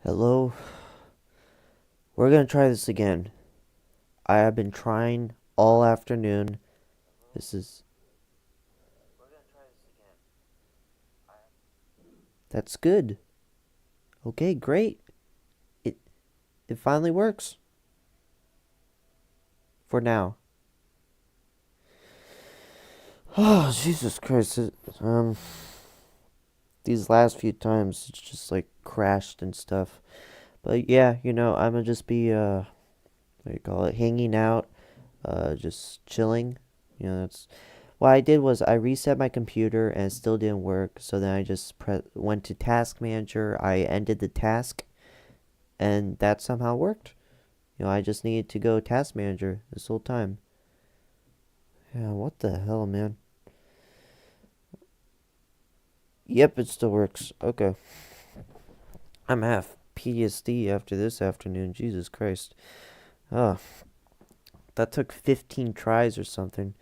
Hello? We're gonna try this again. I have been trying all afternoon. This is. That's good. Okay, great. It it finally works. For now. Oh, Jesus Christ. These last few times it's just like crashed and stuff. But yeah, I'm gonna just be what do you call it, hanging out, just chilling. That's what I did was I reset my computer and it still didn't work. So then I just went to Task Manager. I ended the task, and that somehow worked. I just needed to go Task Manager this whole time. Yeah, what the hell, man? Yep, it still works. Okay. I'm half PTSD after this afternoon. Jesus Christ. Oh, that took 15 tries or something.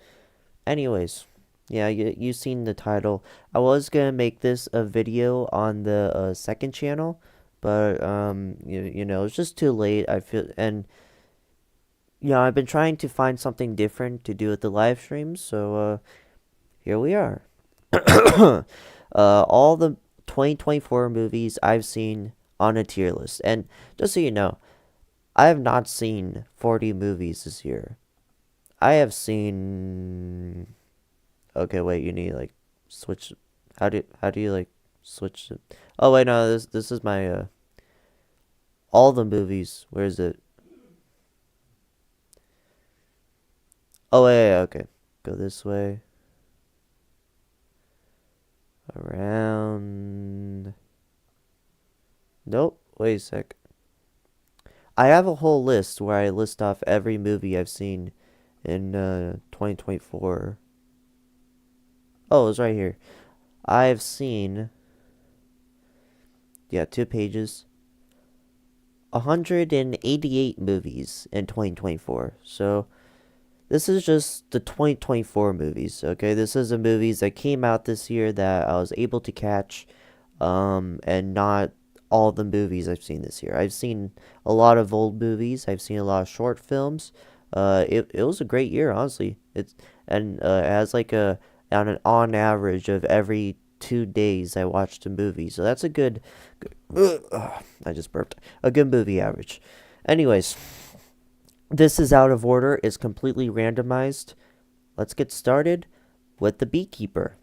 Anyways, yeah, you seen the title. I was gonna make this a video on the second channel, but it's just too late. I feel, and I've been trying to find something different to do with the live streams, so here we are. All the 2024 movies I've seen on a tier list, and just so you know, I have not seen 40 movies this year. I have seen. Okay, wait. You need like switch. How do you like switch it? Oh wait, no. This is my all the movies. Where is it? Oh wait, okay. Go this way. Around. Nope. Wait a sec. I have a whole list where I list off every movie I've seen in 2024. Oh, it's right here. I've seen, yeah, 2 pages, 188 movies in 2024. So this is just the 2024 movies, okay? This is the movies that came out this year that I was able to catch, and not all the movies I've seen this year. I've seen a lot of old movies. I've seen a lot of short films. It was a great year, honestly. It has like on average of every 2 days I watched a movie, so that's a good. I just burped. A good movie average. Anyways, this is out of order. It's completely randomized. Let's get started with The Beekeeper.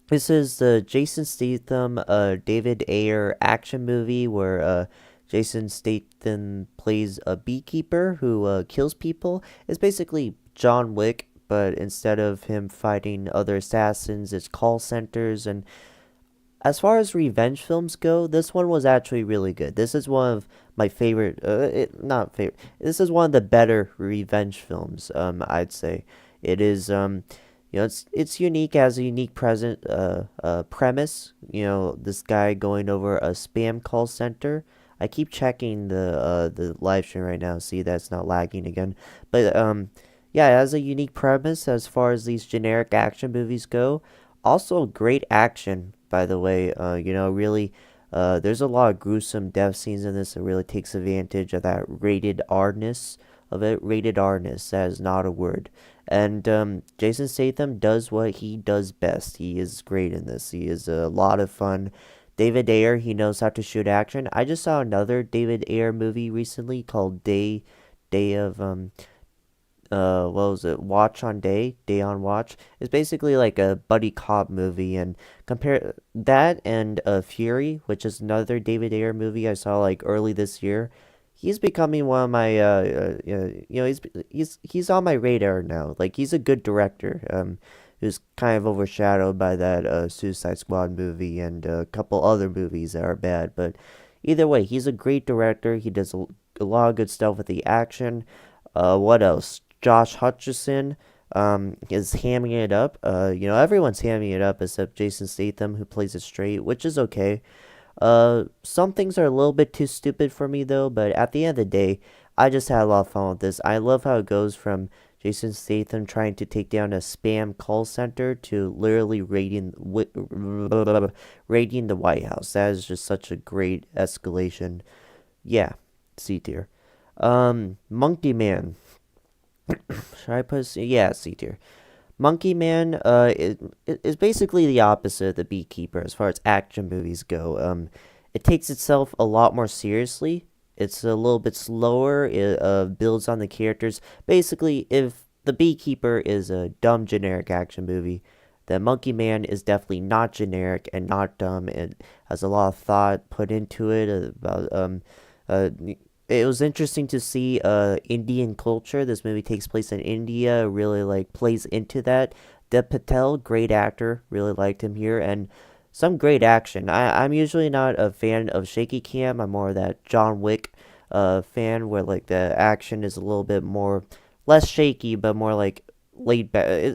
This is the Jason Statham, David Ayer action movie where Jason Statham plays a beekeeper who kills people. It's basically John Wick, but instead of him fighting other assassins, it's call centers. And as far as revenge films go, this one was actually really good. This is one of my favorite, not favorite. This is one of the better revenge films. I'd say it is. It's unique as a unique present premise. This guy going over a spam call center. I keep checking the live stream right now, see that's not lagging again. But yeah, it has a unique premise as far as these generic action movies go. Also, great action, by the way. Really, there's a lot of gruesome death scenes in this. It really takes advantage of that rated R-ness of it. Rated R-ness, that is not a word. And Jason Statham does what he does best. He is great in this. He is a lot of fun. David Ayer, he knows how to shoot action. I just saw another David Ayer movie recently called Day of what was it? Watch on Day, Day on Watch. It's basically like a buddy cop movie, and compare that and Fury, which is another David Ayer movie I saw like early this year. He's becoming one of my he's on my radar now. Like he's a good director. Who's kind of overshadowed by that Suicide Squad movie and a couple other movies that are bad, but either way, he's a great director. He does a lot of good stuff with the action. What else? Josh Hutcherson is hamming it up. Everyone's hamming it up except Jason Statham, who plays it straight, which is okay. Some things are a little bit too stupid for me though, but at the end of the day, I just had a lot of fun with this. I love how it goes from Jason Statham trying to take down a spam call center to literally raiding the White House. That is just such a great escalation. Yeah, C tier. Monkey Man. Should I put yeah, C tier. Monkey Man is basically the opposite of The Beekeeper as far as action movies go. It takes itself a lot more seriously. It's a little bit slower. It builds on the characters. Basically, if The Beekeeper is a dumb generic action movie, then Monkey Man is definitely not generic and not dumb. It has a lot of thought put into it about uh it was interesting to see Indian culture. This movie takes place in India. Really like plays into that. Dev Patel, great actor. Really liked him here, and some great action. I'm usually not a fan of shaky cam. I'm more of that John Wick fan where like the action is a little bit more less shaky, but more like laid back.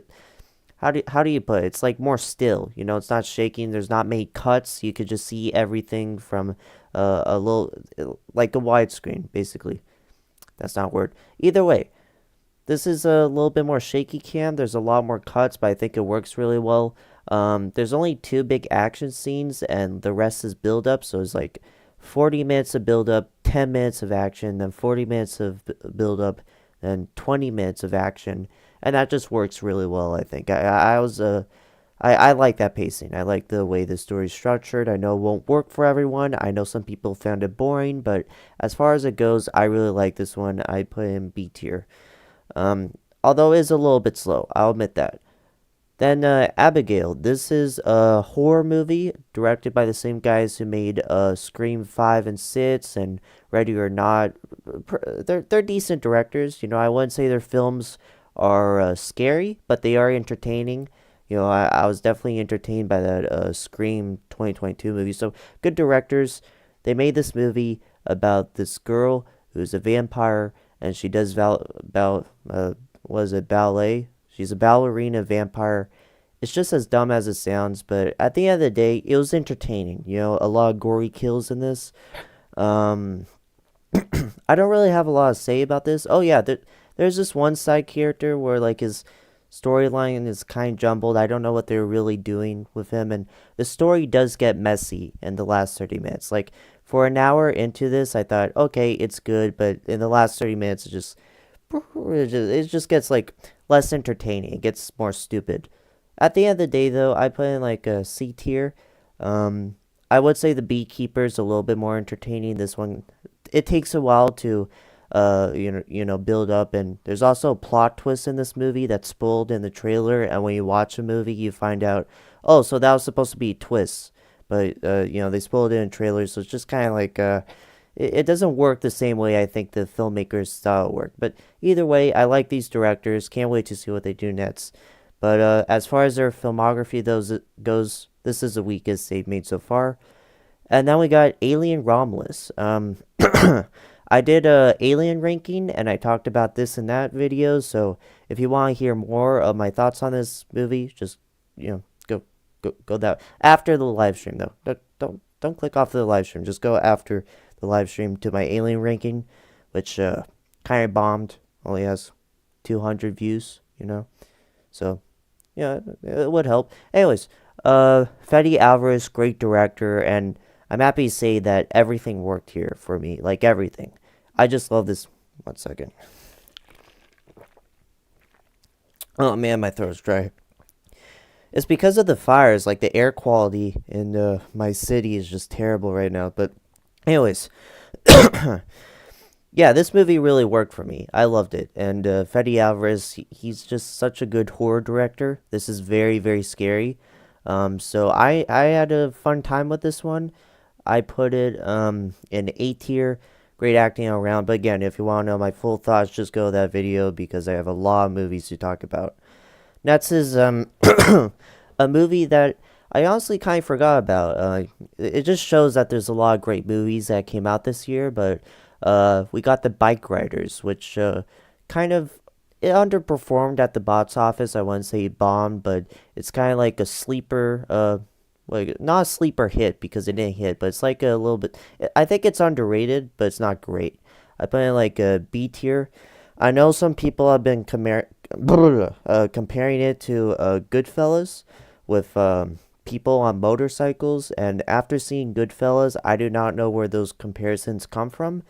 How do you put it? It's like more still. It's not shaking. There's not many cuts. You could just see everything from a little like a widescreen, basically. That's not a word. Either way, this is a little bit more shaky cam. There's a lot more cuts, but I think it works really well. There's only two big action scenes, and the rest is build up. So it's like 40 minutes of build up, 10 minutes of action, then 40 minutes of build up, then 20 minutes of action, and that just works really well. I think I like that pacing. I like the way the story's structured. I know it won't work for everyone. I know some people found it boring, but as far as it goes, I really like this one. I put it in B tier. Although it is a little bit slow, I'll admit that. Then Abigail. This is a horror movie directed by the same guys who made Scream 5 and 6 and Ready or Not. They're decent directors. I wouldn't say their films are scary, but they are entertaining. I was definitely entertained by that Scream 2022 movie. So good directors. They made this movie about this girl who's a vampire and she does ballet? She's a ballerina vampire. It's just as dumb as it sounds, but at the end of the day, it was entertaining. A lot of gory kills in this. Um, I don't really have a lot to say about this. Oh yeah, there's this one side character where like his storyline is kind of jumbled. I don't know what they're really doing with him, and the story does get messy in the last 30 minutes. Like for an hour into this, I thought, okay, it's good, but in the last 30 minutes, it just gets like less entertaining. It gets more stupid. At the end of the day, though, I put in like a C tier. I would say The Beekeeper is a little bit more entertaining. This one, it takes a while to, build up, and there's also a plot twist in this movie that's spoiled in the trailer. And when you watch a movie, you find out, oh, so that was supposed to be a twist, but they spoiled it in trailers, so it's just kind of like it doesn't work the same way I think the filmmakers thought it worked. But either way, I like these directors. Can't wait to see what they do next. But as far as their filmography goes, this is the weakest they've made so far. And then we got Alien Romulus. I did a Alien ranking, and I talked about this in that video. So if you want to hear more of my thoughts on this movie, just go that after the live stream though. Don't click off the live stream. Just go after the live stream to my Alien ranking, which kind of bombed. Only has 200 views. So yeah, it would help. Anyways, Fede Alvarez, great director, and I'm happy to say that everything worked here for me. Like everything. I just love this. 1 second. Oh man, my throat's dry. It's because of the fires. Like the air quality in my city is just terrible right now. But anyways, yeah, this movie really worked for me. I loved it, and Fede Alvarez, he's just such a good horror director. This is very very scary. So I had a fun time with this one. I put it in A tier. Great acting all around. But again, if you want to know my full thoughts, just go to that video because I have a lot of movies to talk about. Next is a movie that I honestly kind of forgot about. It just shows that there's a lot of great movies that came out this year, but we got The Bike Riders, which kind of it underperformed at the box office. I wouldn't say it bombed, but it's kind of like a sleeper. Like not a sleeper hit because it didn't hit, but it's like a little bit. I think it's underrated, but it's not great. I put it in like a B tier. I know some people have been comparing it to Goodfellas with people on motorcycles, and after seeing Goodfellas, I do not know where those comparisons come from.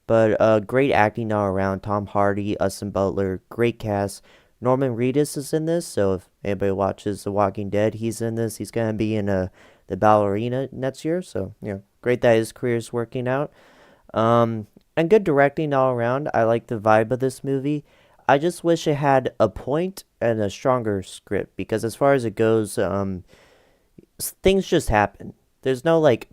But great acting all around. Tom Hardy, Austin Butler, great cast. Norman Reedus is in this, so if anybody watches The Walking Dead, he's in this. He's gonna be in the Ballerina next year, so yeah, great that his career is working out. And good directing all around. I like the vibe of this movie. I just wish it had a point and a stronger script because as far as it goes, things just happen. There's no like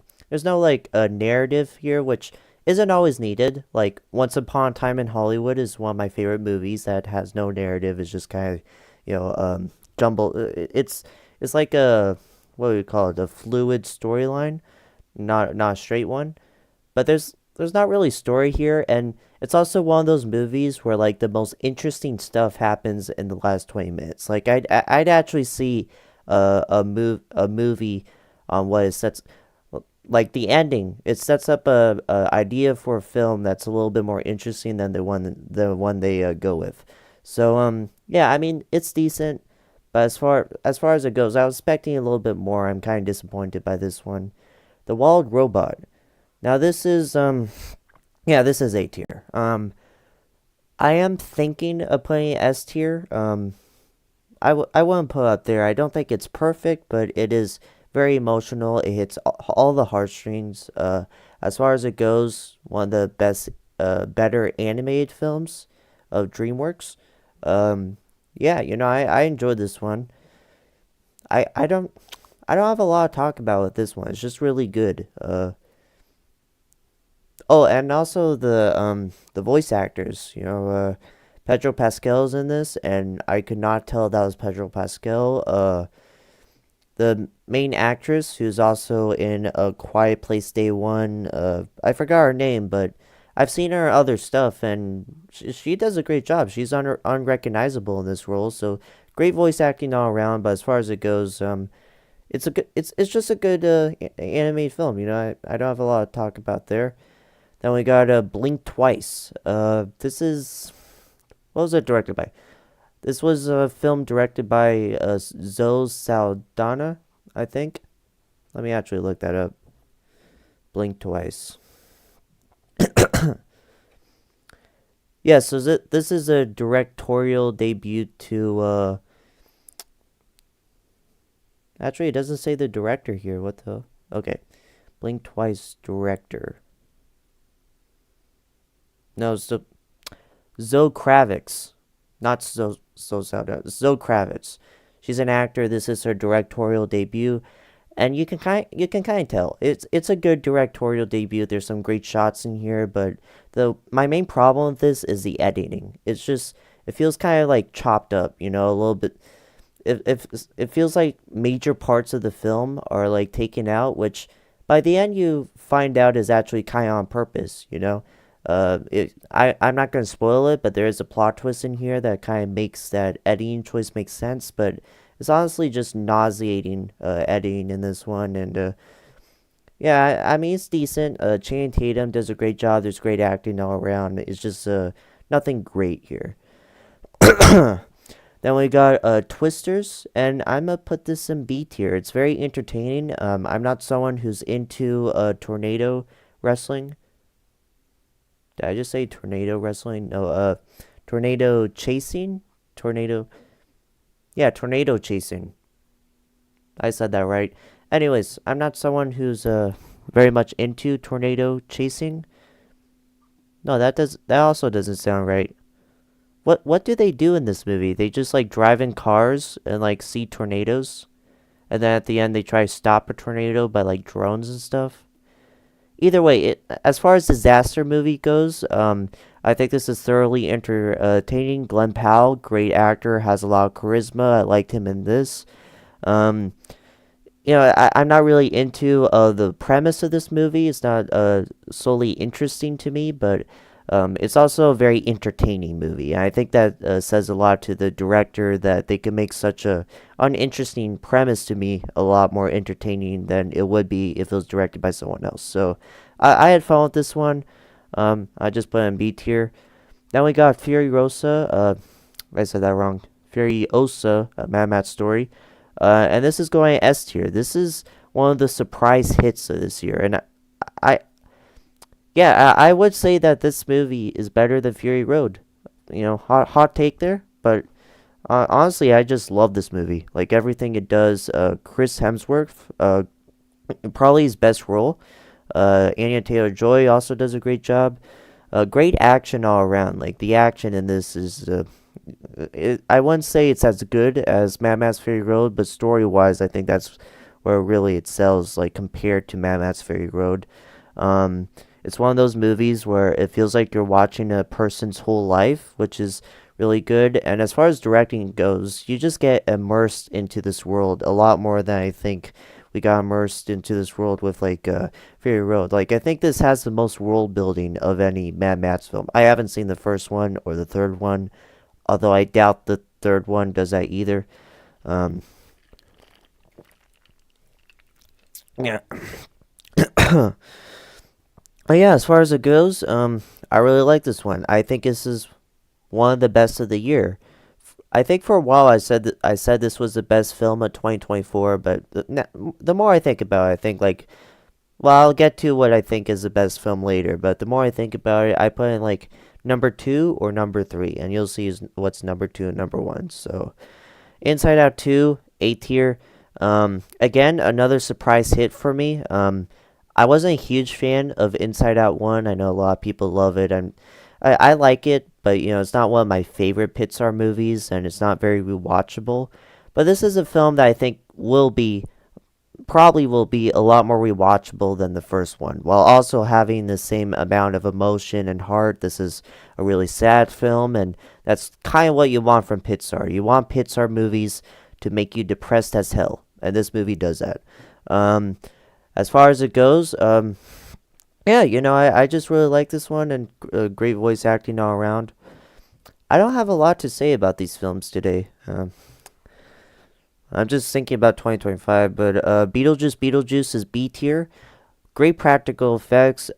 a narrative here, which isn't always needed. Like Once Upon a Time in Hollywood is one of my favorite movies that has no narrative. It's just kind of, jumble. It's like a what do we call it? A fluid storyline, not a straight one. But there's not really story here, and it's also one of those movies where like the most interesting stuff happens in the last 20 minutes. Like I'd actually see a movie on what it sets like the ending. It sets up a idea for a film that's a little bit more interesting than the one they go with. So yeah, I mean it's decent, but as far as it goes, I was expecting a little bit more. I'm kind of disappointed by this one. The Wild Robot. Now this is yeah, this is A tier. I am thinking of putting S tier. I wouldn't put it up there. I don't think it's perfect, but it is very emotional. It hits all the heartstrings. As far as it goes, one of the best, better animated films of DreamWorks. Yeah, I enjoyed this one. I, I don't I don't have a lot to talk about with this one. It's just really good. Oh, and also the voice actors. Pedro Pascal's in this, and I could not tell that was Pedro Pascal. The main actress, who's also in A Quiet Place Day One. I forgot her name, but I've seen her in other stuff, and she does a great job. She's unrecognizable in this role, so great voice acting all around. But as far as it goes, it's just a good animated film. I don't have a lot to talk about there. Then we got Blink Twice. This is what was it directed by? This was a film directed by Zoe Saldana, I think. Let me actually look that up. Blink Twice. Yeah, so this is a directorial debut to. Actually, it doesn't say the director here. What the? Okay. Blink Twice director. No, so Zoe Kravitz. Not Zoe Kravitz. She's an actor. This is her directorial debut, and you can kind of tell it's a good directorial debut. There's some great shots in here, but the my main problem with this is the editing. It's just it feels kind of like chopped up, a little bit. It feels like major parts of the film are like taken out, which by the end you find out is actually kind of on purpose. I'm not gonna spoil it, but there is a plot twist in here that kind of makes that editing choice make sense. But it's honestly just nauseating editing in this one, and yeah, I mean it's decent. Channing Tatum does a great job. There's great acting all around. It's just nothing great here. Then we got Twisters, and I'm gonna put this in B tier. It's very entertaining. I'm not someone who's into tornado wrestling. Did I just say tornado wrestling? No, tornado chasing? Tornado. Yeah, tornado chasing. I said that right. Anyways, I'm not someone who's very much into tornado chasing. No, that also doesn't sound right. What do they do in this movie? They just like drive in cars and like see tornadoes, and then at the end they try to stop a tornado by like drones and stuff. Either way, as far as disaster movie goes, I think this is thoroughly entertaining. Glenn Powell, great actor, has a lot of charisma. I liked him in this. Um, I'm not really into the premise of this movie. It's not solely interesting to me, but it's also a very entertaining movie. And I think that says a lot to the director that they can make such a uninteresting premise to me a lot more entertaining than it would be if it was directed by someone else. So I had fun with this one. I just put it in B tier. Then we got Fury Rosa. I said that wrong. Furiosa, Mad Max story. And this is going S tier. This is one of the surprise hits of this year, and I yeah, I would say that this movie is better than Fury Road. Hot take there, but honestly, I just love this movie. Like everything it does. Chris Hemsworth, probably his best role. Anya Taylor Joy also does a great job. Great action all around. Like the action in this is I wouldn't say it's as good as Mad Max Fury Road, but story wise, I think that's where really it sells, like compared to Mad Max Fury Road. It's one of those movies where it feels like you're watching a person's whole life, which is really good. And as far as directing goes, you just get immersed into this world a lot more than I think we got immersed into this world with like Fury Road. Like I think this has the most world building of any Mad Max film. I haven't seen the first one or the third one, although I doubt the third one does that either. Um, yeah. But yeah, as far as it goes, I really like this one. I think this is one of the best of the year. I think for a while I said this was the best film of 2024, but the more I think about it, I think like, well, I'll get to what I think is the best film later, but the more I think about it, I put in like number 2 or number 3, and you'll see what's number 2 and number 1. So Inside Out 2, A tier. Again, another surprise hit for me. I wasn't a huge fan of Inside Out 1. I know a lot of people love it, and I like it, but it's not one of my favorite Pixar movies, and it's not very rewatchable. But this is a film that I think probably will be a lot more rewatchable than the first one, while also having the same amount of emotion and heart. This is a really sad film, and that's kind of what you want from Pixar. You want Pixar movies to make you depressed as hell, and this movie does that. As far as it goes, yeah, I just really like this one, and great voice acting all around. I don't have a lot to say about these films today. I'm just thinking about 2025, but Beetlejuice is B tier. Great practical effects.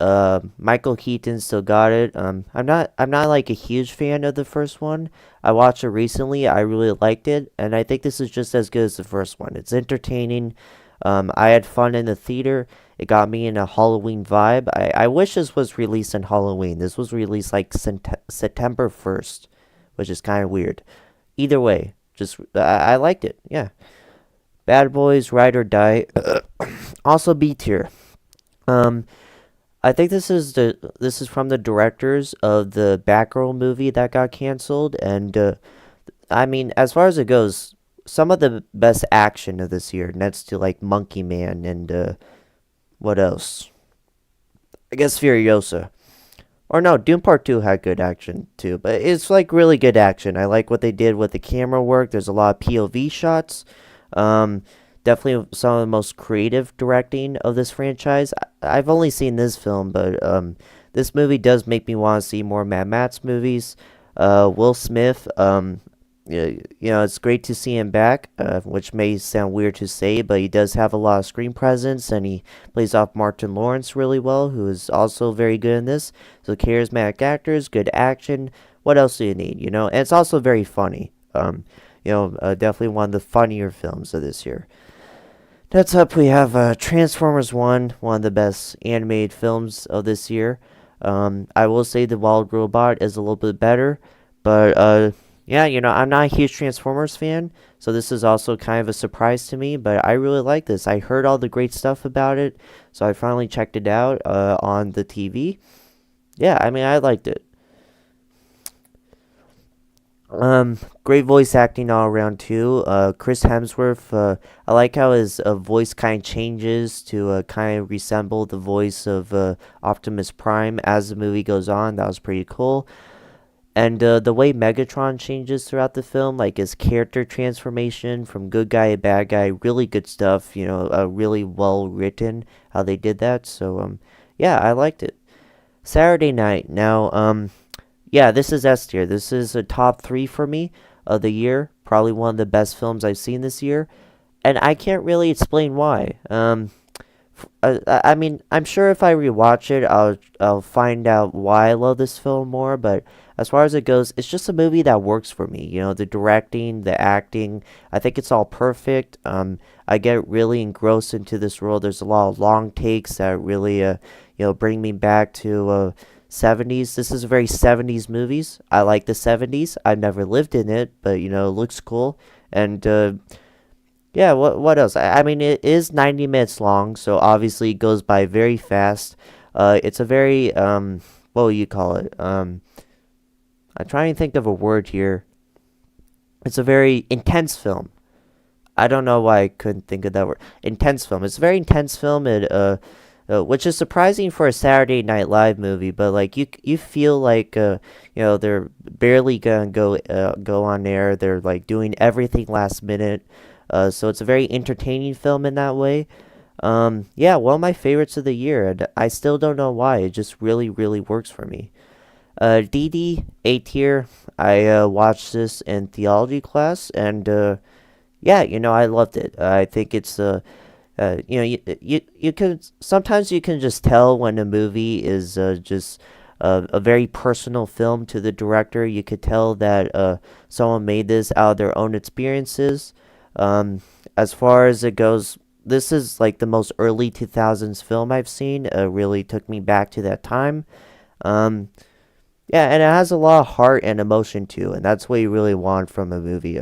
Michael Keaton still got it. I'm not like a huge fan of the first one. I watched it recently. I really liked it, and I think this is just as good as the first one. It's entertaining. I had fun in the theater. It got me in a Halloween vibe. I wish this was released on Halloween. This was released like September 1st, which is kind of weird. Either way, just I liked it. Yeah. Bad Boys, Ride or Die, also B tier. Um, I think this is from the directors of the Batgirl movie that got canceled, and I mean, as far as it goes, some of the best action of this year, next to like Monkey Man and what else? I guess Furiosa. Or no, Doom Part 2 had good action too, but it's like really good action. I like what they did with the camera work. There's a lot of POV shots. Um, Definitely some of the most creative directing of this franchise. I've only seen this film, but this movie does make me want to see more Mad Max movies. Will Smith, yeah, it's great to see him back, which may sound weird to say, but he does have a lot of screen presence, and he plays off Martin Lawrence really well, who is also very good in this. So charismatic actors, good action. What else do you need? And it's also very funny. Definitely one of the funnier films of this year. Next up, we have Transformers 1, one of the best animated films of this year. I will say the Wild Robot is a little bit better, but Yeah, I'm not a huge Transformers fan, so this is also kind of a surprise to me, but I really like this. I heard all the great stuff about it, so I finally checked it out on the TV. Yeah, I mean, I liked it. Great voice acting all around too. Chris Hemsworth, I like how his voice kind of changes to kind of resemble the voice of Optimus Prime as the movie goes on. That was pretty cool. And the way Megatron changes throughout the film, like his character transformation from good guy to bad guy, really good stuff. Really well written how they did that. So yeah, I liked it. Saturday Night. Now yeah, this is S tier. This is a top three for me of the year. Probably one of the best films I've seen this year, and I can't really explain why. I mean, I'm sure if I rewatch it, I'll find out why I love this film more. But as far as it goes, it's just a movie that works for me. The directing, the acting, I think it's all perfect. I get really engrossed into this world. There's a lot of long takes that really, bring me back to 70s. This is a very 70s movies. I like the 70s. I've never lived in it, but it looks cool. And yeah, what else? I mean, it is 90 minutes long, so obviously it goes by very fast. It's a very what will you call it? I'm trying to think of a word here. It's a very intense film. I don't know why I couldn't think of that word. Intense film. It's a very intense film. Which is surprising for a Saturday Night Live movie, but like you feel like they're barely gonna go on air. They're like doing everything last minute. So it's a very entertaining film in that way. Yeah, one of my favorites of the year, and I still don't know why. It just really, really works for me. DD A tier. I watched this in theology class, and yeah, I loved it. I think it's you can sometimes you can just tell when a movie is just a very personal film to the director. You could tell that someone made this out of their own experiences. As far as it goes, this is like the most early 2000s film I've seen. Really took me back to that time. Um, yeah, and it has a lot of heart and emotion too, and that's what you really want from a movie.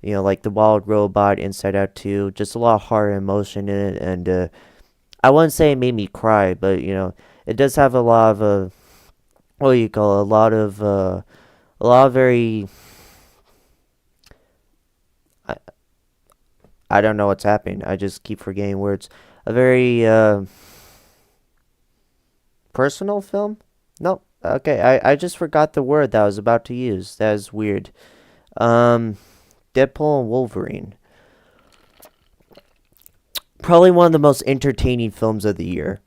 Like The Wild Robot, Inside Out 2, just a lot of heart and emotion in it, and I wouldn't say it made me cry, but it does have a lot of what do you call it? A lot of very I, I don't know what's happening. I just keep forgetting words. A very personal film? No. Okay, I just forgot the word that I was about to use. That is weird. Um Deadpool and Wolverine. Probably one of the most entertaining films of the year.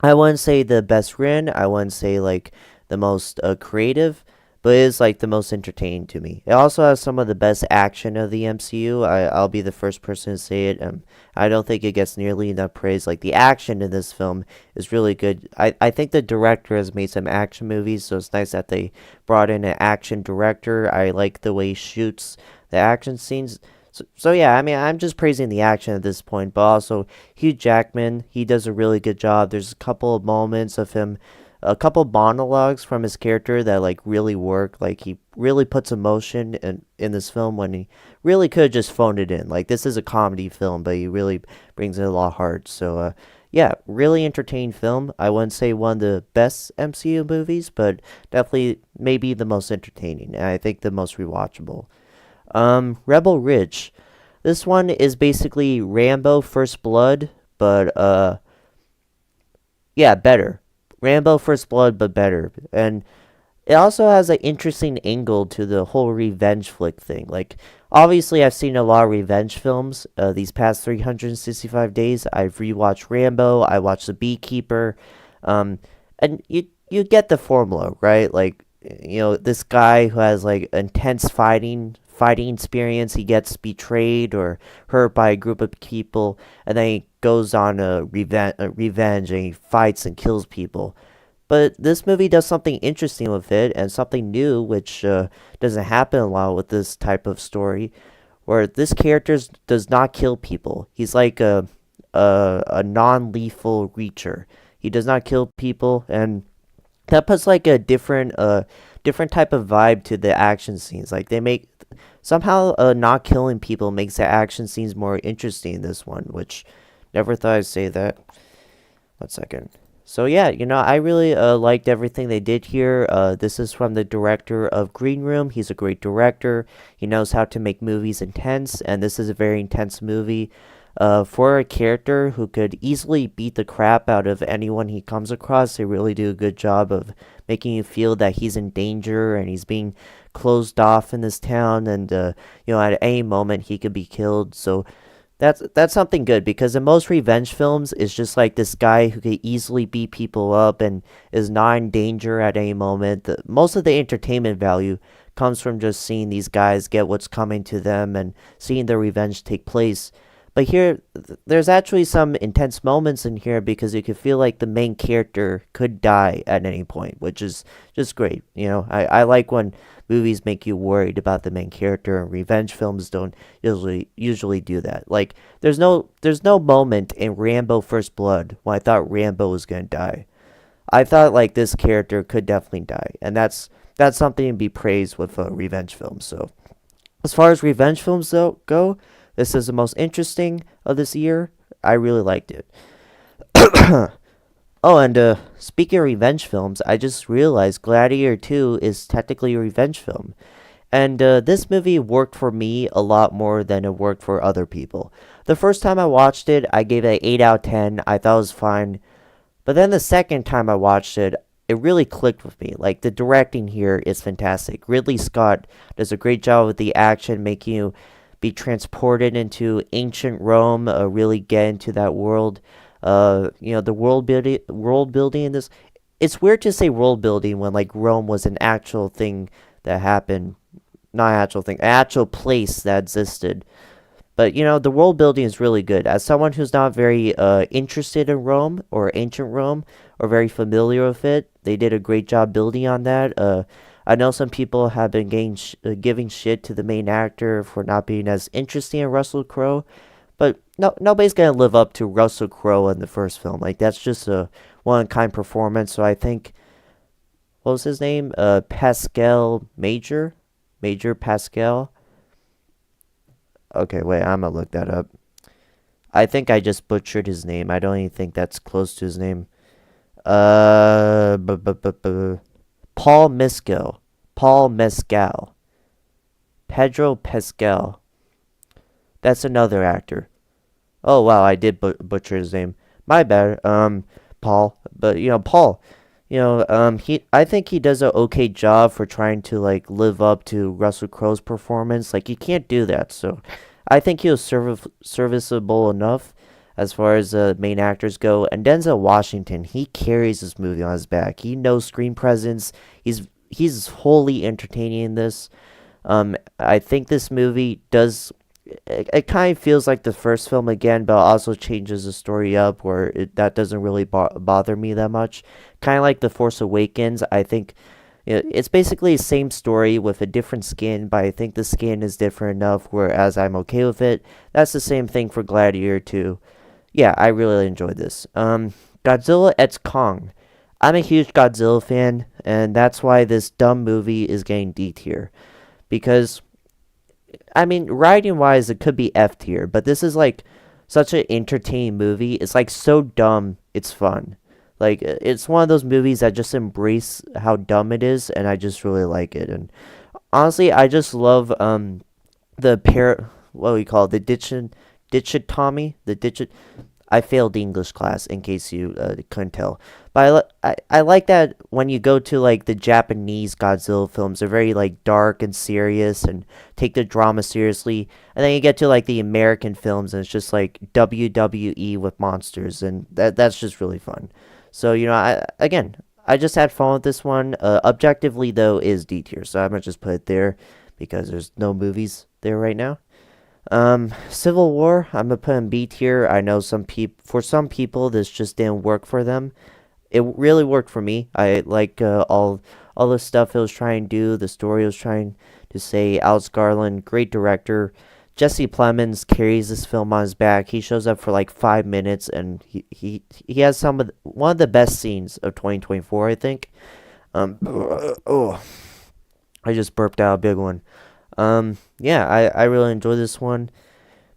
I wouldn't say the best written. I wouldn't say like the most creative, but it is like the most entertaining to me. It also has some of the best action of the MCU. I'll be the first person to say it. I don't think it gets nearly enough praise. Like the action in this film is really good. I think the director has made some action movies, so it's nice that they brought in an action director. I like the way he shoots the action scenes. So yeah, I mean, I'm just praising the action at this point, but also Hugh Jackman, he does a really good job. There's a couple of moments of him, a couple monologues from his character that like really work. Like he really puts emotion in this film when he really could have just phoned it in. Like this is a comedy film, but he really brings in a lot of heart. So yeah, really entertaining film. I wouldn't say one of the best MCU movies, but definitely maybe the most entertaining, and I think the most rewatchable. Rebel Ridge. This one is basically Rambo First Blood, but yeah, better. Rambo First Blood, but better. And it also has an interesting angle to the whole revenge flick thing. Like, obviously, I've seen a lot of revenge films these past 365 days. I've rewatched Rambo. I watched The Beekeeper. Um, and you get the formula, right? Like, this guy who has like intense fighting experience, he gets betrayed or hurt by a group of people, and then he goes on a revenge and he fights and kills people. But this movie does something interesting with it and something new, which doesn't happen a lot with this type of story, where this character does not kill people. He's like a non-lethal reacher. He does not kill people, and that puts like a different type of vibe to the action scenes. Like they make somehow not killing people makes the action scenes more interesting in this one, which never thought I'd say that. 1 second. So yeah, I really liked everything they did here. This is from the director of Green Room. He's a great director. He knows how to make movies intense, and this is a very intense movie. For a character who could easily beat the crap out of anyone he comes across, they really do a good job of making you feel that he's in danger and he's being closed off in this town, and at any moment he could be killed. So that's something good because in most revenge films, it's just like this guy who could easily beat people up and is not in danger at any moment. Most of the entertainment value comes from just seeing these guys get what's coming to them and seeing their revenge take place. But here, there's actually some intense moments in here because you could feel like the main character could die at any point, which is just great. I like when movies make you worried about the main character, and revenge films don't usually do that. Like there's no moment in Rambo First Blood when I thought Rambo was gonna die. I thought like this character could definitely die, and that's something to be praised with revenge films. So as far as revenge films though go, this is the most interesting of this year. I really liked it. Oh, and speaking of revenge films, I just realized Gladiator 2 is technically a revenge film. And this movie worked for me a lot more than it worked for other people. The first time I watched it, I gave it an 8 out of 10. I thought it was fine. But then the second time I watched it, it really clicked with me. Like, the directing here is fantastic. Ridley Scott does a great job with the action, making you be transported into ancient Rome, really get into that world. The world building in this. It's weird to say world building when like Rome was an actual thing that happened, not an actual thing, an actual place that existed. But the world building is really good. As someone who's not very interested in Rome or ancient Rome or very familiar with it, they did a great job building on that. I know some people have been giving shit to the main actor for not being as interesting as Russell Crowe, but no, nobody's gonna live up to Russell Crowe in the first film. Like that's just a one-kind performance. So I think what was his name? Pascal Major Pascal. Okay, wait, I'm gonna look that up. I think I just butchered his name. I don't even think that's close to his name. Paul Mescal. Paul Mescal. Pedro Pascal. That's another actor. Oh wow, I did butcher his name. My bad. Paul. But Paul. I think he does an okay job for trying to like live up to Russell Crowe's performance. Like he can't do that, so I think he was serviceable enough as far as the main actors go. And Denzel Washington, he carries this movie on his back. He knows screen presence. He's wholly entertaining in this. I think this movie does. It kind of feels like the first film again, but also changes the story up where that doesn't really bother me that much. Kind of like The Force Awakens. I think it's basically the same story with a different skin, but I think the skin is different enough whereas I'm okay with it. That's the same thing for Gladiator 2. Yeah, I really enjoyed this. Godzilla x Kong. I'm a huge Godzilla fan, and that's why this dumb movie is getting D tier. Because I mean, writing wise, it could be F tier, but this is like such an entertaining movie. It's like so dumb, it's fun. Like it's one of those movies that just embrace how dumb it is, and I just really like it. And honestly, I just love the what do we call it? The dichotomy, the digit. I failed the English class in case you couldn't tell. But I like that when you go to like the Japanese Godzilla films, they're very like dark and serious and take the drama seriously. And then you get to like the American films and it's just like WWE with monsters, and that's just really fun. So I just had fun with this one. Objectively though is D tier, so I'm gonna just put it there because there's no movies there right now. Civil War, I'm gonna put in B tier. I know for some people, this just didn't work for them. It really worked for me. I like all the stuff it was trying to do, the story it was trying to say. Alex Garland, great director, Jesse Plemons carries this film on his back. He shows up for like 5 minutes, and he has one of the best scenes of 2024, I think. Oh, I just burped out a big one. Yeah, I really enjoy this one.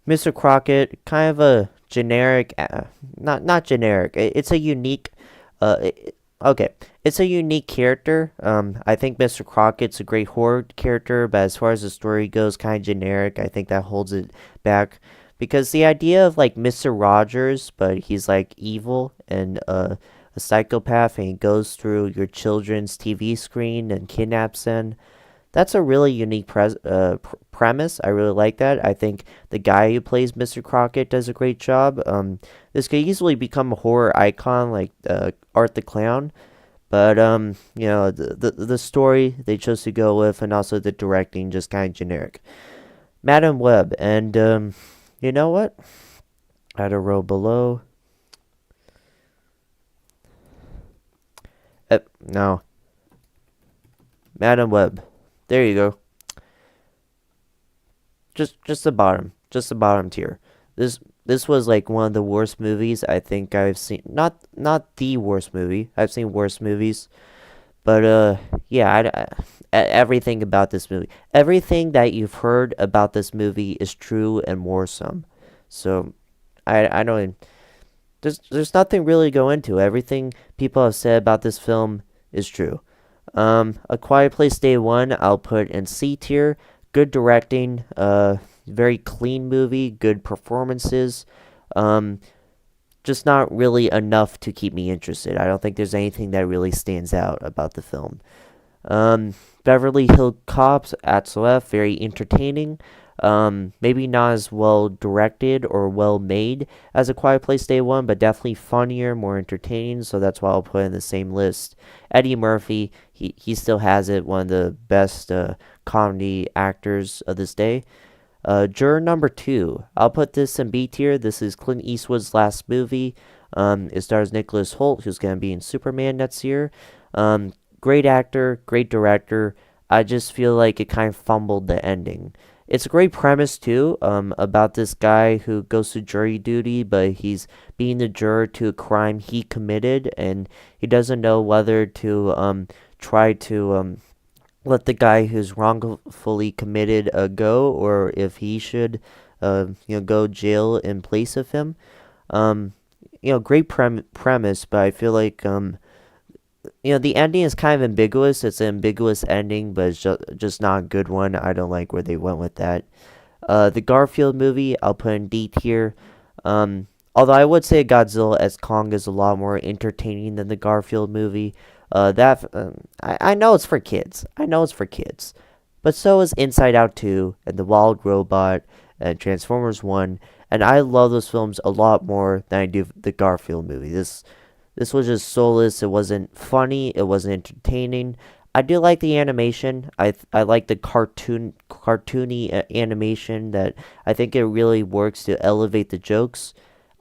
Mr. Crockett, kind of a generic, not generic. It's a unique, okay, it's a unique character. I think Mr. Crockett's a great horror character, but as far as the story goes, kind of generic. I think that holds it back because the idea of like Mr. Rogers, but he's like evil and a psychopath, and he goes through your children's TV screen and kidnaps them. That's a really unique premise. I really like that. I think the guy who plays Mr. Crockett does a great job. This could easily become a horror icon like Art the Clown, but the story they chose to go with, and also the directing, just kind of generic. Madam Web, and you know what? Add a row below. No, Madam Web. There you go. Just the bottom tier. This was like one of the worst movies I think I've seen. Not the worst movie. I've seen worse movies, but yeah, everything about this movie, everything that you've heard about this movie is true and more some. So I don't. There's nothing really to go into. Everything people have said about this film is true. A Quiet Place Day One, I'll put in C tier. Good directing, very clean movie, good performances. Um, just not really enough to keep me interested. I don't think there's anything that really stands out about the film. Beverly Hill Cops, ATSOF, very entertaining. Maybe not as well directed or well made as A Quiet Place Day One, but definitely funnier, more entertaining. So that's why I'll put in the same list. Eddie Murphy, he still has it, one of the best comedy actors of this day. Juror number two, I'll put this in B tier. This is Clint Eastwood's last movie. It stars Nicholas Hoult, who's going to be in Superman next year. Great actor, great director. I just feel like it kind of fumbled the ending. It's a great premise too, about this guy who goes to jury duty, but he's being the juror to a crime he committed, and he doesn't know whether to try to let the guy who's wrongfully committed go, or if he should go jail in place of him. Um, great premise, but I feel like the ending is kind of ambiguous. It's an ambiguous ending, but it's just not a good one. I don't like where they went with that. The Garfield movie, I'll put in D tier. Although I would say Godzilla as Kong is a lot more entertaining than the Garfield movie. I know it's for kids. I know it's for kids. But so is Inside Out 2 and The Wild Robot and Transformers 1. And I love those films a lot more than I do the Garfield movie. This was just soulless. It wasn't funny. It wasn't entertaining. I do like the animation. I like the cartoony animation that I think it really works to elevate the jokes.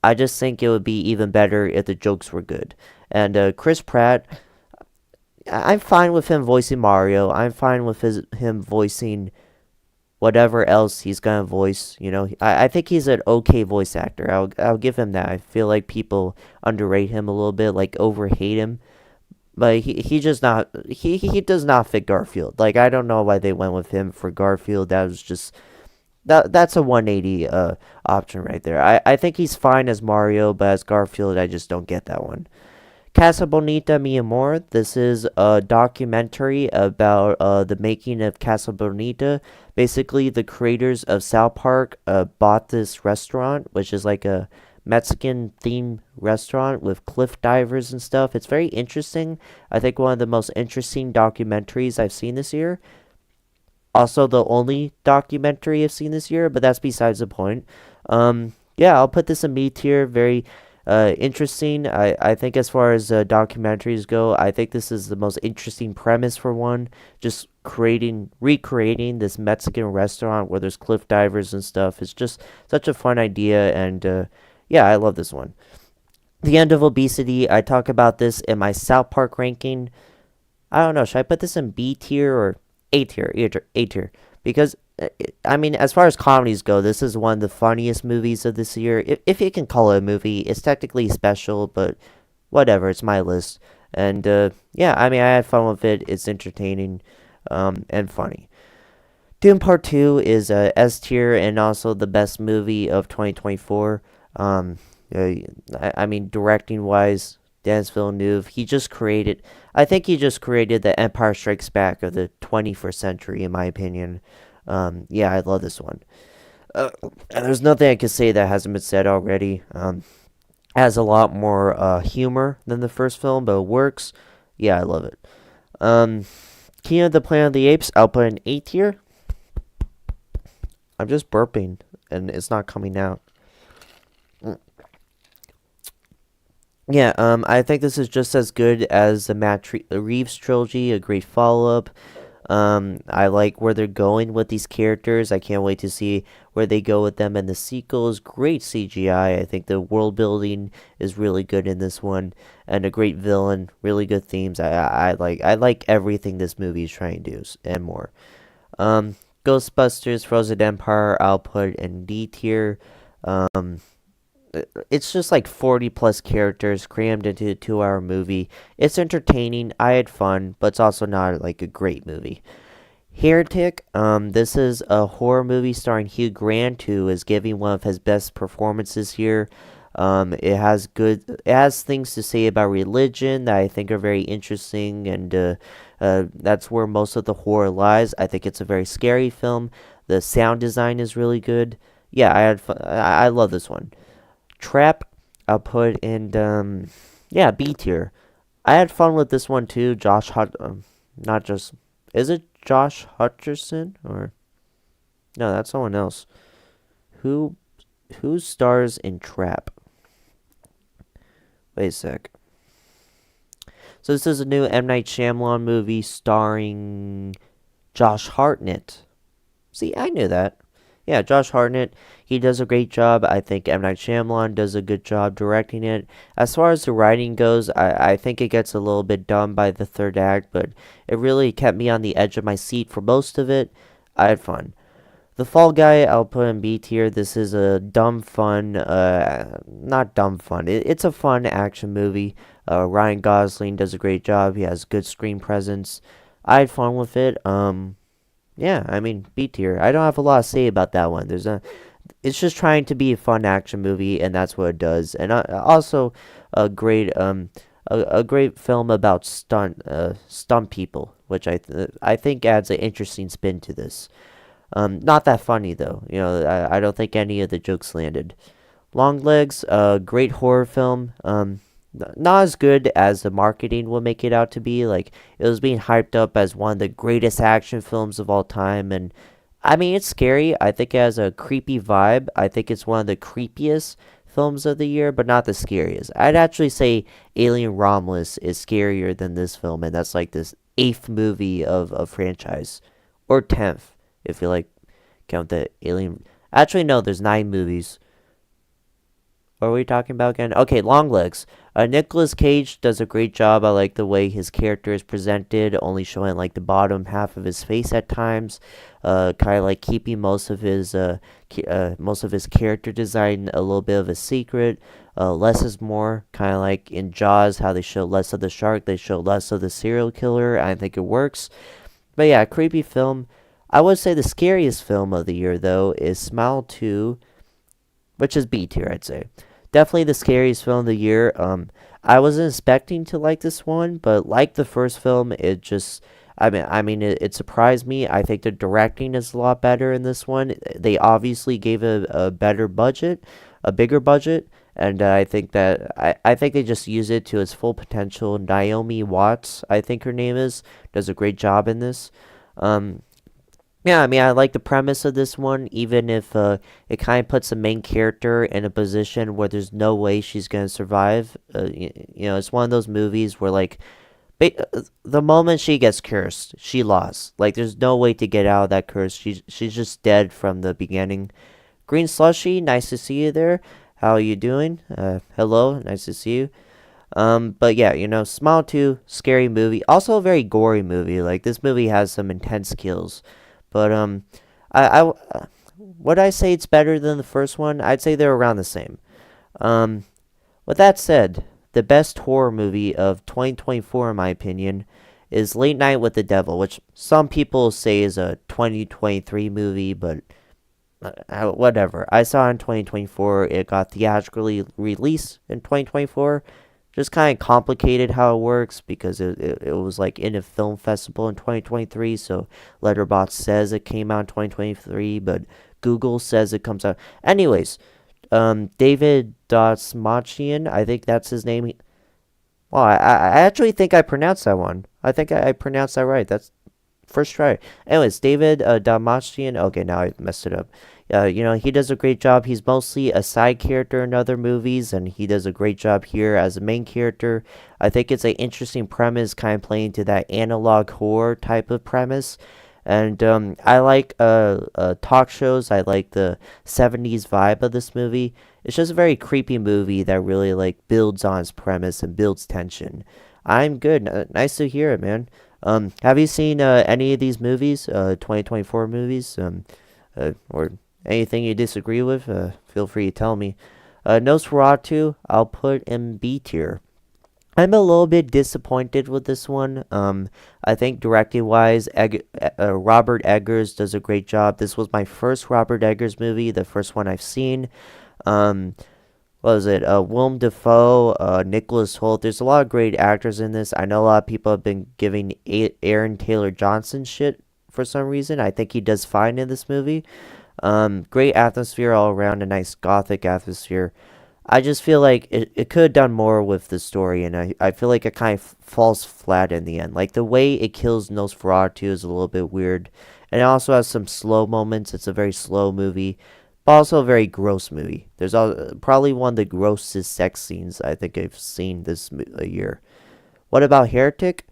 I just think it would be even better if the jokes were good. And Chris Pratt, I'm fine with him voicing Mario. I'm fine with him voicing whatever else he's gonna voice. I think he's an okay voice actor. I'll give him that. I feel like people underrate him a little bit, like overhate him. But he just not he does not fit Garfield. Like, I don't know why they went with him for Garfield. That was just that's a 180 option right there. I think he's fine as Mario, but as Garfield, I just don't get that one. Casa Bonita Mi Amor. This is a documentary about the making of Casa Bonita. Basically, the creators of South Park bought this restaurant, which is like a Mexican themed restaurant with cliff divers and stuff. It's very interesting. I think one of the most interesting documentaries I've seen this year. Also, the only documentary I've seen this year, but that's besides the point. Yeah, I'll put this in B tier. Very interesting. I think as far as documentaries go, I think this is the most interesting premise for one. Just recreating this Mexican restaurant where there's cliff divers and stuff. It's just such a fun idea, and yeah, I love this one. The End of Obesity. I talk about this in my South Park ranking. I don't know. Should I put this in B tier or A tier? A tier. Because I mean, as far as comedies go, this is one of the funniest movies of this year. If you can call it a movie, it's technically special, but whatever. It's my list, and yeah, I mean, I had fun with it. It's entertaining, and funny. Dune Part Two is S tier and also the best movie of 2024. Um, uh, I mean, directing wise, Denis Villeneuve, he just created. I think he just created the Empire Strikes Back of the 21st century, in my opinion. Yeah, I love this one. And there's nothing I could say that hasn't been said already. It has a lot more humor than the first film, but it works. Yeah, I love it. Um, Kingdom of the Planet of the Apes, I'll put an A tier. I'm just burping, and it's not coming out. Yeah, I think this is just as good as the Reeves trilogy, a great follow up. I like where they're going with these characters. I can't wait to see where they go with them in the sequels. Great CGI. I think the world building is really good in this one, and a great villain. Really good themes. I like everything this movie is trying to do and more. Ghostbusters: Frozen Empire. I'll put in D tier. Um, it's just like 40 plus characters crammed into a 2 hour movie. It's entertaining. I had fun, but it's also not like a great movie. Heretic, this is a horror movie starring Hugh Grant, who is giving one of his best performances here. It has things to say about religion that I think are very interesting, and that's where most of the horror lies. I think it's a very scary film. The sound design is really good. Yeah, I had fun. I love this one. Trap, I'll put in yeah, B tier. I had fun with this one too. Not just is it Josh Hutcherson or no? That's someone else. Who who stars in Trap? Wait a sec. So this is a new M Night Shyamalan movie starring Josh Hartnett. See, I knew that. Yeah, Josh Hartnett, he does a great job. I think M. Night Shyamalan does a good job directing it. As far as the writing goes, I think it gets a little bit dumb by the third act, but it really kept me on the edge of my seat for most of it. I had fun. The Fall Guy, I'll put in B tier. This is a dumb fun, not dumb fun. It's a fun action movie. Ryan Gosling does a great job. He has good screen presence. I had fun with it. Yeah, I mean, B tier. I don't have a lot to say about that one. It's just trying to be a fun action movie, and that's what it does. And also a a great film about stunt people, which I think adds an interesting spin to this. Not that funny though. I don't think any of the jokes landed. Longlegs, a great horror film. Not as good as the marketing will make it out to be. Like, it was being hyped up as one of the greatest action films of all time, and I mean, it's scary. I think it has a creepy vibe. I think it's one of the creepiest films of the year, but not the scariest. I'd actually say Alien Romulus is scarier than this film, and that's like this eighth movie of a franchise, or 10th if you like count the Alien. Actually, no, there's 9 movies. What are we talking about again? Okay, Longlegs. Nicolas Cage does a great job. I like the way his character is presented, only showing like the bottom half of his face at times. Kind of like keeping most of his character design a little bit of a secret. Less is more. Kind of like in Jaws, how they show less of the shark, they show less of the serial killer. I think it works. But yeah, creepy film. I would say the scariest film of the year though is Smile 2, which is B tier, I'd say. Definitely the scariest film of the year. I wasn't expecting to like this one, but like the first film, it just, it surprised me. I think the directing is a lot better in this one. They obviously gave a better budget, a bigger budget, and I think they just use it to its full potential. Naomi Watts, I think her name is, does a great job in this. Um, yeah, I mean, I like the premise of this one, even if it kind of puts the main character in a position where there's no way she's gonna survive. It's one of those movies where like, the moment she gets cursed, she lost. Like, there's no way to get out of that curse. She's just dead from the beginning. Green Slushy, nice to see you there. How are you doing? Hello, nice to see you. But yeah, Smile 2, scary movie. Also a very gory movie. Like, this movie has some intense kills. But would I say it's better than the first one? I'd say they're around the same. Um, with that said, the best horror movie of 2024, in my opinion, is Late Night with the Devil, which some people say is a 2023 movie, but whatever. I saw it in 2024. It got theatrically released in 2024. Just kind of complicated how it works because it was like in a film festival in 2023. So Letterboxd says it came out in 2023, but Google says it comes out. Anyways, David Dastmalchian, I think that's his name. Well, I actually think I pronounced that one. I think I pronounced that right. That's first try. Anyways, David Dastmalchian. Okay, now I messed it up. He does a great job. He's mostly a side character in other movies, and he does a great job here as a main character. I think it's an interesting premise, kind of playing to that analog horror type of premise. And I like talk shows. I like the 70s vibe of this movie. It's just a very creepy movie that really like builds on its premise and builds tension. I'm good. Nice to hear it, man. Have you seen any of these movies, 2024 movies, or anything you disagree with? Feel free to tell me. Nosferatu, I'll put in B tier. I'm a little bit disappointed with this one. I think directing wise, Robert Eggers does a great job. This was my first Robert Eggers movie, the first one I've seen. Um, what was it? Willem Dafoe, Nicholas Hoult. There's a lot of great actors in this. I know a lot of people have been giving Aaron Taylor Johnson shit for some reason. I think he does fine in this movie. Great atmosphere all around, a nice gothic atmosphere. I just feel like it could have done more with the story, and I feel like it kind of falls flat in the end. Like, the way it kills Nosferatu is a little bit weird, and it also has some slow moments. It's a very slow movie, but also a very gross movie. There's probably one of the grossest sex scenes I think I've seen this year. What about Heretic?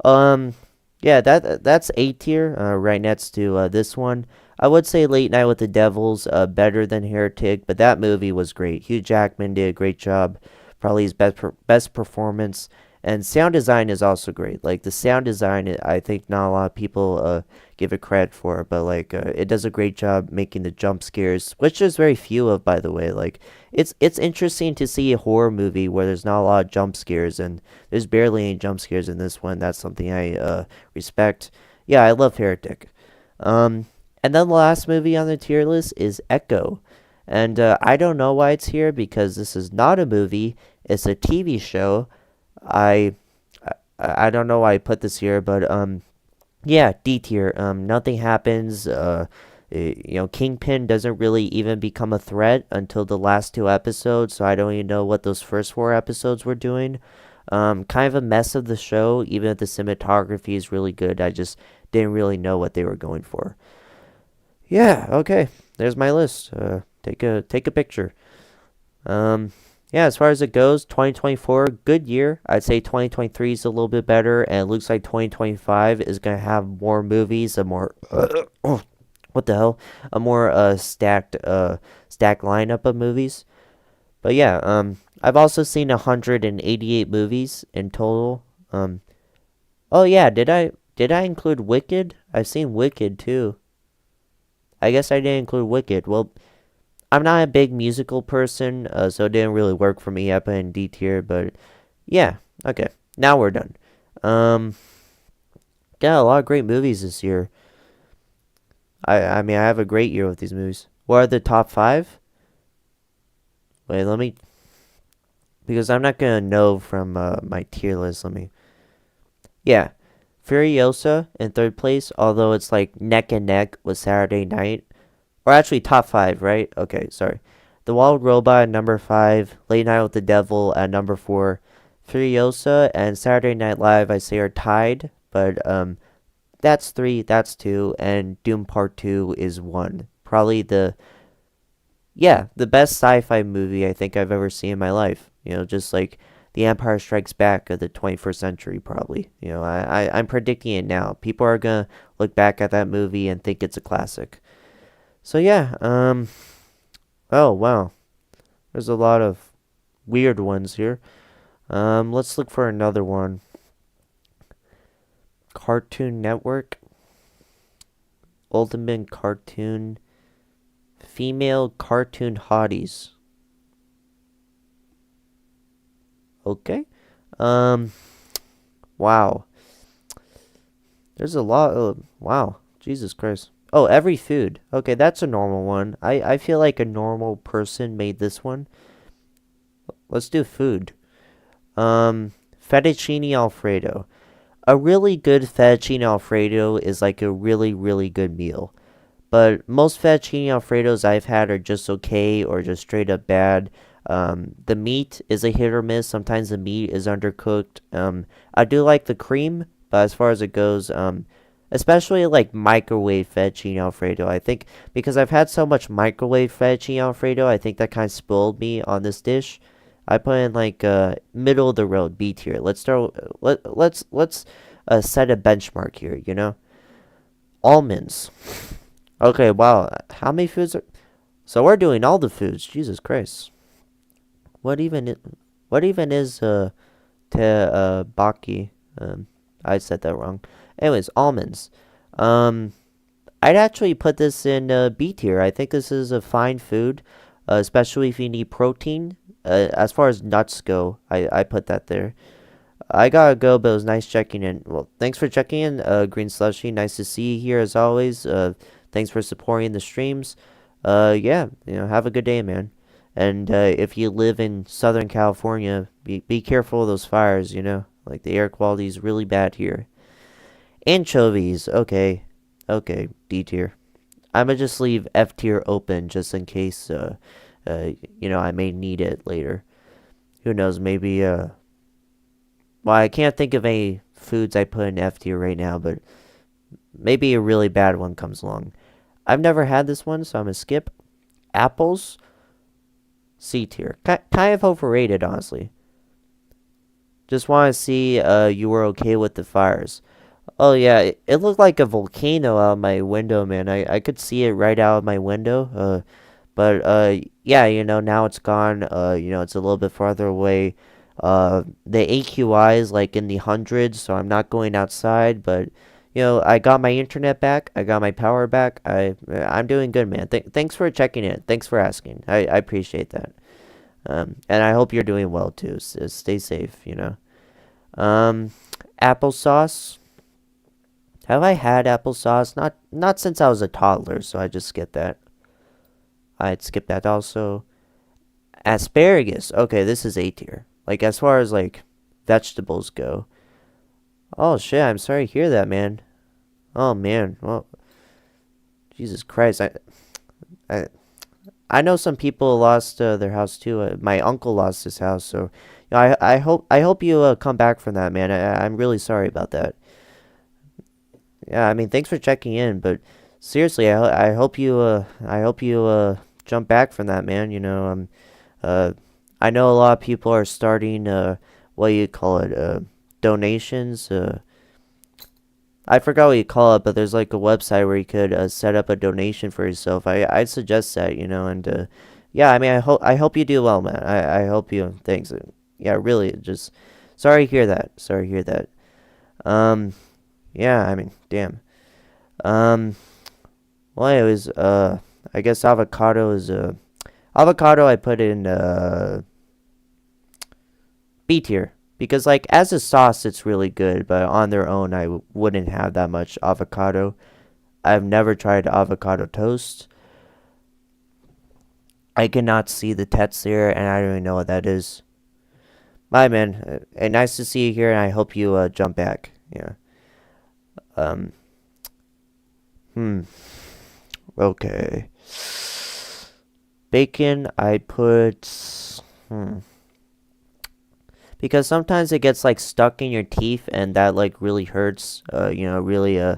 Um, yeah, that's A tier, right next to this one. I would say Late Night with the Devils, better than Heretic, but that movie was great. Hugh Jackman did a great job, probably his best performance, and sound design is also great. Like the sound design, I think not a lot of people give it credit for, but like it does a great job making the jump scares, which there's very few of, by the way. Like it's interesting to see a horror movie where there's not a lot of jump scares, and there's barely any jump scares in this one. That's something I respect. Yeah, I love Heretic. And then the last movie on the tier list is Echo. And I don't know why it's here because this is not a movie, it's a TV show. I I don't know why I put this here, but yeah, D tier. Nothing happens. Kingpin doesn't really even become a threat until the last two episodes, so I don't even know what those first four episodes were doing. Kind of a mess of the show, even if the cinematography is really good. I just didn't really know what they were going for. Yeah, okay. There's my list. Take a picture. Um, yeah, as far as it goes, 2024, good year. I'd say 2023 is a little bit better, and it looks like 2025 is gonna have more movies, a more what the hell, a more stacked lineup of movies. But yeah, I've also seen 188 movies in total. Oh yeah, did I include Wicked? I've seen Wicked too. I guess I didn't include Wicked. Well, I'm not a big musical person, so it didn't really work for me. I put in D tier, but yeah, okay. Now we're done. Um, yeah, a lot of great movies this year. I mean, I have a great year with these movies. What are the top five? Wait, let me, because I'm not gonna know from my tier list. Yeah, Furiosa in third place, although it's like neck and neck with Saturday Night. Or actually, top five, right? Okay, sorry. The Wild Robot at number five, Late Night with the Devil at number four, Furiosa and Saturday Night Live, I say, are tied, but that's three, that's two, and Doom Part Two is one. Probably the best sci-fi movie I think I've ever seen in my life. Just like The Empire Strikes Back of the 21st century, probably. I'm predicting it now. People are gonna look back at that movie and think it's a classic. So yeah, oh wow, there's a lot of weird ones here. Let's look for another one. Cartoon Network. ultimate cartoon, female cartoon hotties. Okay. Um, wow. There's a lot of, wow. Jesus Christ. Oh, every food. Okay, that's a normal one. I feel like a normal person made this one. Let's do food. Fettuccine Alfredo. A really good fettuccine Alfredo is like a really, really good meal. But most fettuccine Alfredos I've had are just okay or just straight up bad. The meat is a hit or miss. Sometimes the meat is undercooked. I do like the cream, but as far as it goes, especially like microwave fettuccine Alfredo, I think because I've had so much microwave fettuccine Alfredo, I think that kind of spoiled me on this dish. I put in like middle of the road B tier. Let's set a benchmark here. Almonds. Okay, wow. How many foods are? So we're doing all the foods. Jesus Christ. What even? What even is te baki? I said that wrong. Anyways, almonds. Um, I'd actually put this in B tier. I think this is a fine food, especially if you need protein. As far as nuts go, I put that there. I gotta go, but it was nice checking in. Well, thanks for checking in, Green Slushy. Nice to see you here as always. Thanks for supporting the streams. Yeah, have a good day, man. And if you live in Southern California, be careful of those fires. Like the air quality is really bad here. Anchovies, okay, okay, D tier. I'ma just leave F tier open just in case. I may need it later. Who knows? Maybe well, I can't think of any foods I put in F tier right now, but maybe a really bad one comes along. I've never had this one, so I'm gonna skip. Apples, C tier. Kind of overrated, honestly. Just want to see you were okay with the fires. Oh yeah, it looked like a volcano out my window, man. I could see it right out of my window. But yeah, now it's gone. It's a little bit farther away. The AQI is like in the hundreds, so I'm not going outside. But I got my internet back. I got my power back. I'm doing good, man. Thanks for checking in. Thanks for asking. I appreciate that. And I hope you're doing well too. Stay safe. Um, Applesauce. Have I had applesauce? Not since I was a toddler, so I just skipped that. I'd skip that also. Asparagus. Okay, this is A tier. Like as far as like vegetables go. Oh shit, I'm sorry to hear that, man. Oh man. Well, Jesus Christ. I I know some people lost their house too. My uncle lost his house, so I hope you come back from that, man. I'm really sorry about that. Yeah, I mean, thanks for checking in, but seriously, I hope you jump back from that, man. Uh, I know a lot of people are starting what you call it, donations. I forgot what you call it, but there's like a website where you could set up a donation for yourself. I'd suggest that, and yeah, I mean, I hope you do well, man. I hope you thanks. Yeah, really, just sorry to hear that. Sorry to hear that. Um, yeah, I mean, damn. Um, well, anyways, I guess avocado is avocado. I put in B tier because like as a sauce, it's really good, but on their own, wouldn't have that much avocado. I've never tried avocado toast. I cannot see the text there, and I don't even know what that is. Bye, man. And nice to see you here, and I hope you jump back. Yeah. Um. Hmm. Okay. Bacon. I put. Hmm. Because sometimes it gets like stuck in your teeth, and that like really hurts. Really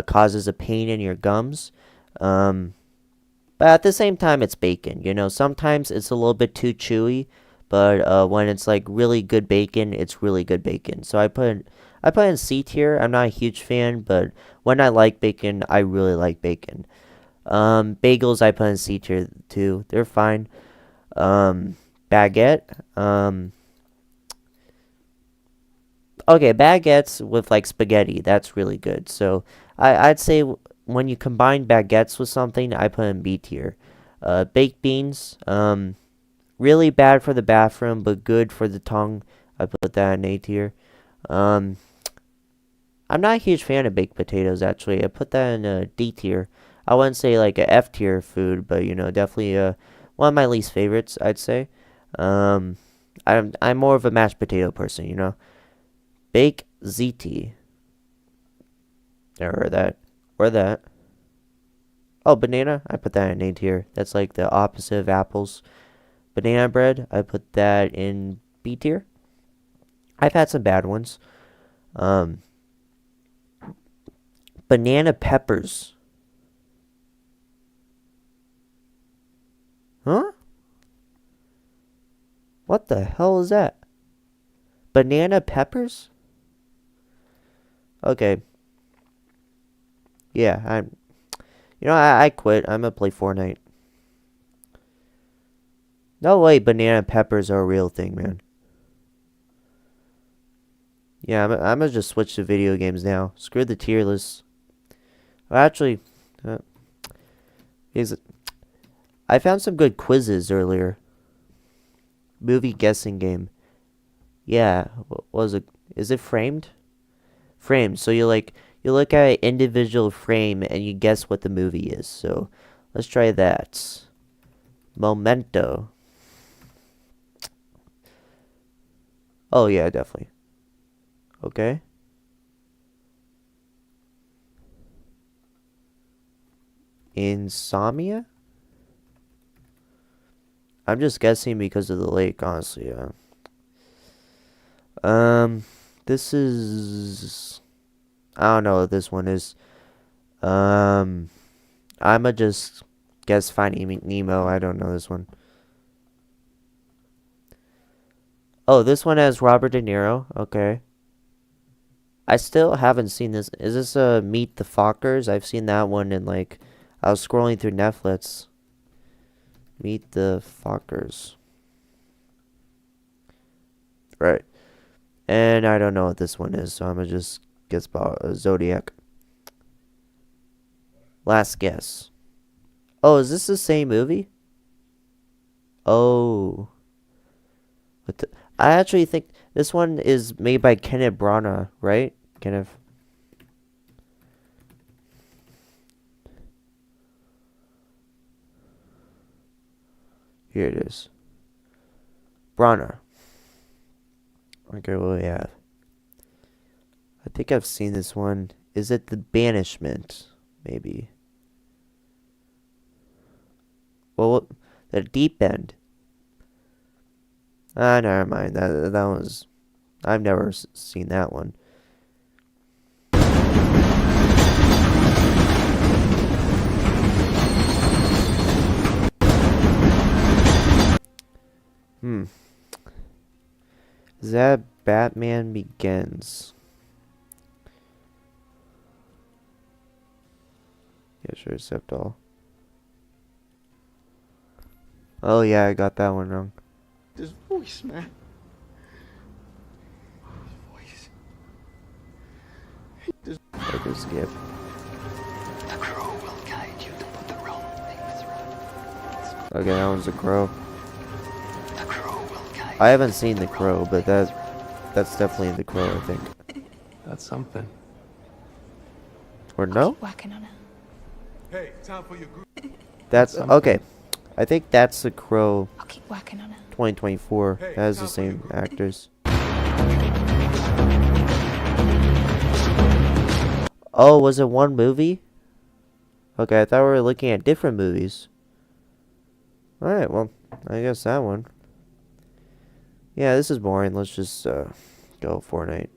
causes a pain in your gums. Um. But at the same time, it's bacon. Sometimes it's a little bit too chewy, but when it's like really good bacon, it's really good bacon. So I put in C tier. I'm not a huge fan, but when I like bacon, I really like bacon. Bagels I put in C tier too. They're fine. Baguette. Okay, baguettes with like spaghetti. That's really good. So I'd say when you combine baguettes with something, I put in B tier. Baked beans, really bad for the bathroom, but good for the tongue. I put that in A tier. Um, I'm not a huge fan of baked potatoes, actually. I put that in a D tier. I wouldn't say like a F tier food, but definitely one of my least favorites, I'd say. Um, I'm more of a mashed potato person. Bake ZT. Or that. Or that. Oh, banana. I put that in A tier. That's like the opposite of apples. Banana bread. I put that in B tier. I've had some bad ones. Um, banana peppers. Huh? What the hell is that? Banana peppers? Okay. Yeah, I quit. I'm gonna play Fortnite. No way banana peppers are a real thing, man. Yeah, I'm gonna just switch to video games now. Screw the tier list. Well, actually, uh, is it, I found some good quizzes earlier. Movie guessing game. Yeah, what was it? Is it framed? Framed. So you look at an individual frame and you guess what the movie is. So let's try that. Memento. Oh yeah, definitely. Okay. Insomnia? I'm just guessing because of the lake, honestly. Um, this is. I don't know what this one is. Um, I'ma just guess Finding Nemo. I don't know this one. Oh, this one has Robert De Niro. Okay. I still haven't seen this. Is this Meet the Fockers? I've seen that one in like I was scrolling through Netflix. Meet the Fockers. Right. And I don't know what this one is, so I'm gonna just guess about Zodiac. Last guess. Oh, is this the same movie? Oh. What the, I actually think this one is made by Kenneth Branagh, right? Kenneth. Here it is. Branagh. Okay, what do we have? I think I've seen this one. Is it The Banishment? Maybe. Well, The Deep End. Ah, never mind. That was. I've never seen that one. Hmm. Is that Batman Begins? Yeah, sure, accept all. Oh yeah, I got that one wrong. This voice, man. Voice. Okay, skip. The crow will guide you to put the wrong things right. Okay, that one's a crow. The crow will guide I haven't seen The Crow, but that's definitely The Crow, I think. That's something. Or no? Working on it. Hey, time for your group. That's something. okay. I think that's The Crow I'll keep working on it. 2024. That has the same actors. Oh, was it one movie? Okay, I thought we were looking at different movies. Alright, well, I guess that one. Yeah, this is boring. Let's just go Fortnite.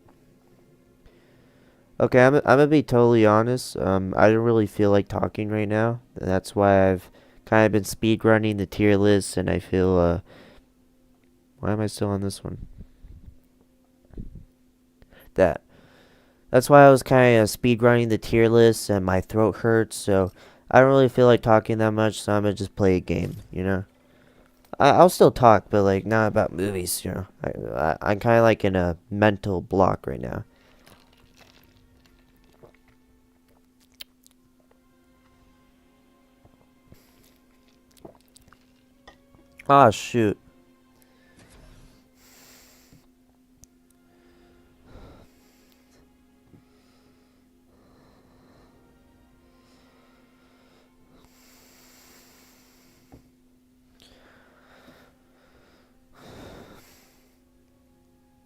Okay, I'm gonna be totally honest. I don't really feel like talking right now. That's why I've kind of been speedrunning the tier list, and I feel why am I still on this one? That's why I was kind of speedrunning the tier list, and my throat hurts, so I don't really feel like talking that much, so I'm gonna just play a game, I'll still talk, but like not about movies, I'm kind of like in a mental block right now. Ah, shoot.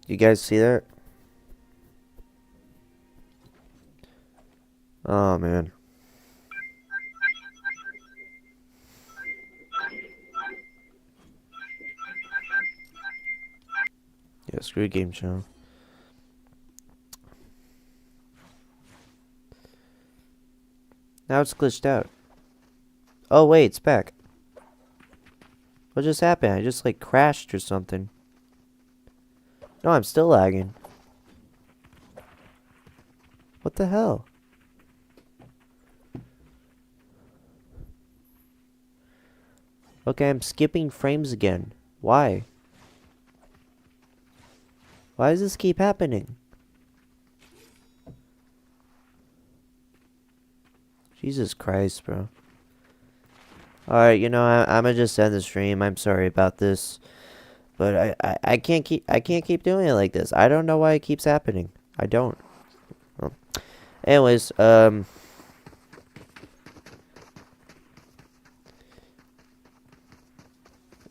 You guys see that? Oh, man. Yeah, screw Game Channel. Now it's glitched out. Oh, wait, it's back. What just happened? I just, like, crashed or something. No, I'm still lagging. What the hell? Okay, I'm skipping frames again. Why? Why does this keep happening? Jesus Christ, bro. Alright, you know, I'm gonna just end the stream. I'm sorry about this. But I can't keep doing it like this. I don't know why it keeps happening. I don't. Well, anyways,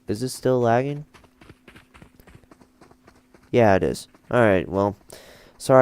is this still lagging? Yeah, it is. Alright, well,